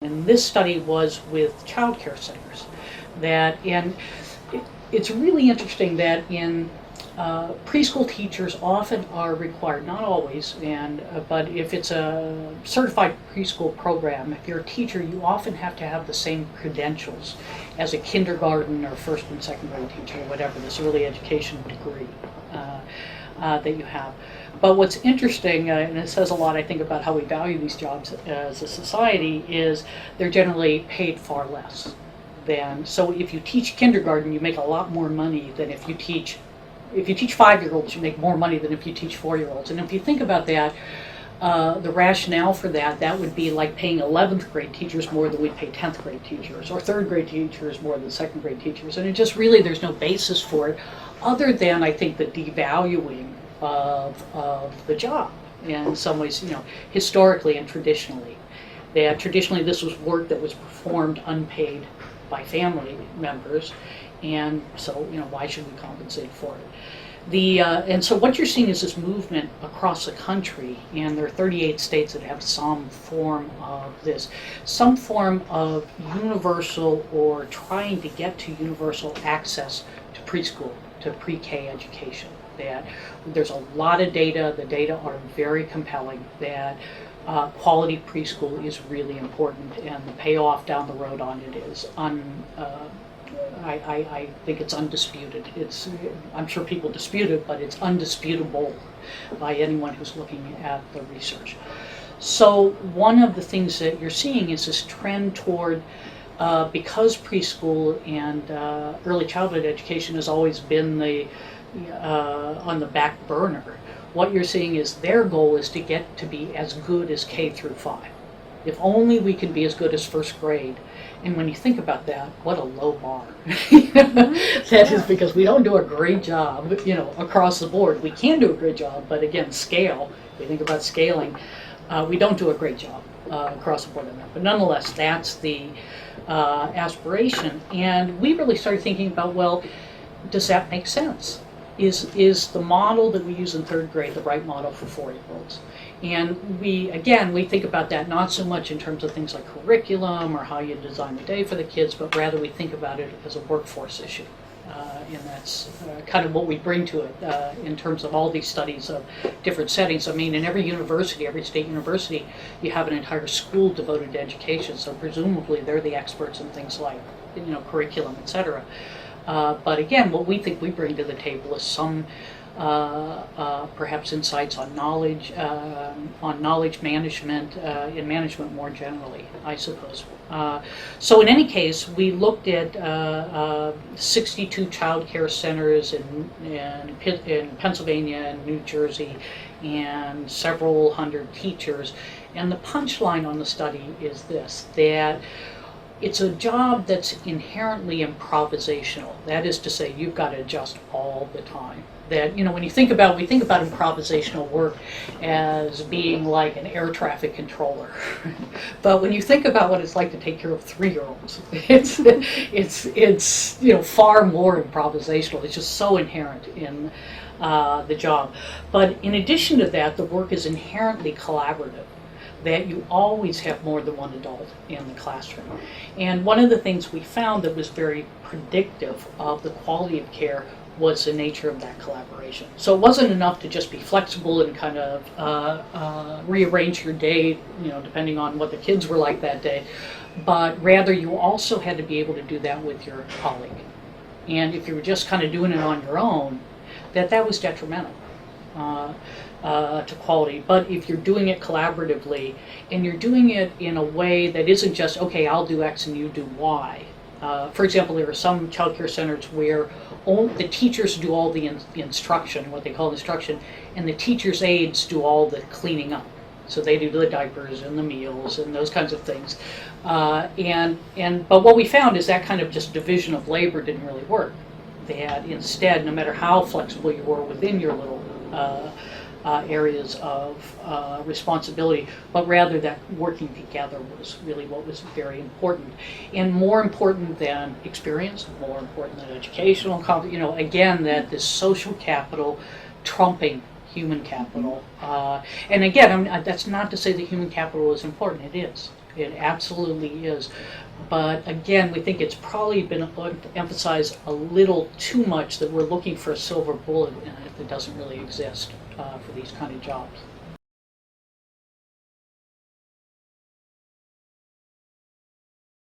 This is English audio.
And this study was with child care centers. It's really interesting that in preschool teachers often are required, not always, but if it's a certified preschool program, if you're a teacher, you often have to have the same credentials as a kindergarten or first and second grade teacher, or whatever, this early education degree that you have. But what's interesting, and it says a lot, I think, about how we value these jobs as a society, is they're generally paid far less than. So if you teach kindergarten, you make a lot more money than if you teach 5-year-olds, you make more money than if you teach 4-year-olds. And if you think about that, the rationale for that would be like paying 11th grade teachers more than we pay 10th grade teachers, or 3rd grade teachers more than 2nd grade teachers. And it just really, there's no basis for it, other than, I think, the devaluing of the job in some ways, historically and traditionally. That traditionally this was work that was performed unpaid by family members, and so why should we compensate for it? And so what you're seeing is this movement across the country, and there are 38 states that have some form of this, some form of universal or trying to get to universal access to preschool, to pre-K education. That there's a lot of data, the data are very compelling, that quality preschool is really important, and the payoff down the road on it is I think it's undisputed. I'm sure people dispute it, but it's undisputable by anyone who's looking at the research. So one of the things that you're seeing is this trend toward, because preschool and early childhood education has always been on the back burner, what you're seeing is their goal is to get to be as good as K through 5. If only we can be as good as 1st grade. And when you think about that, what a low bar. That is because we don't do a great job, across the board. We can do a great job, but again, scale, if you think about scaling, we don't do a great job across the board on that. But nonetheless, that's the aspiration. And we really started thinking about, well, does that make sense? Is the model that we use in 3rd grade the right model for 4-year-olds? And we think about that not so much in terms of things like curriculum or how you design the day for the kids, but rather we think about it as a workforce issue. And that's kind of what we bring to it in terms of all these studies of different settings. I mean, in every university, every state university, you have an entire school devoted to education, so presumably they're the experts in things like curriculum, etc. But again, what we think we bring to the table is some perhaps insights on knowledge management, and management more generally, I suppose. So in any case, we looked at 62 child care centers in Pennsylvania and New Jersey, and several hundred teachers. And the punchline on the study is this, that it's a job that's inherently improvisational. That is to say, you've got to adjust all the time. That, we think about improvisational work as being like an air traffic controller. But when you think about what it's like to take care of 3-year-olds, it's far more improvisational. It's just so inherent in the job. But in addition to that, the work is inherently collaborative, that you always have more than one adult in the classroom. And one of the things we found that was very predictive of the quality of care was the nature of that collaboration. So it wasn't enough to just be flexible and kind of rearrange your day, depending on what the kids were like that day, but rather you also had to be able to do that with your colleague. And if you were just kind of doing it on your own, that was detrimental to quality. But if you're doing it collaboratively, and you're doing it in a way that isn't just, okay, I'll do X and you do Y. For example, there are some child care centers where the teachers do all the instruction, what they call instruction, and the teachers' aides do all the cleaning up. So they do the diapers and the meals and those kinds of things. But what we found is that kind of just division of labor didn't really work. That instead, no matter how flexible you were within your little areas of responsibility, but rather that working together was really what was very important. And more important than experience, more important than educational, again, that this social capital trumping human capital. And again, that's not to say that human capital is important. It is. It absolutely is. But again, we think it's probably been emphasized a little too much that we're looking for a silver bullet and it doesn't really exist for these kind of jobs.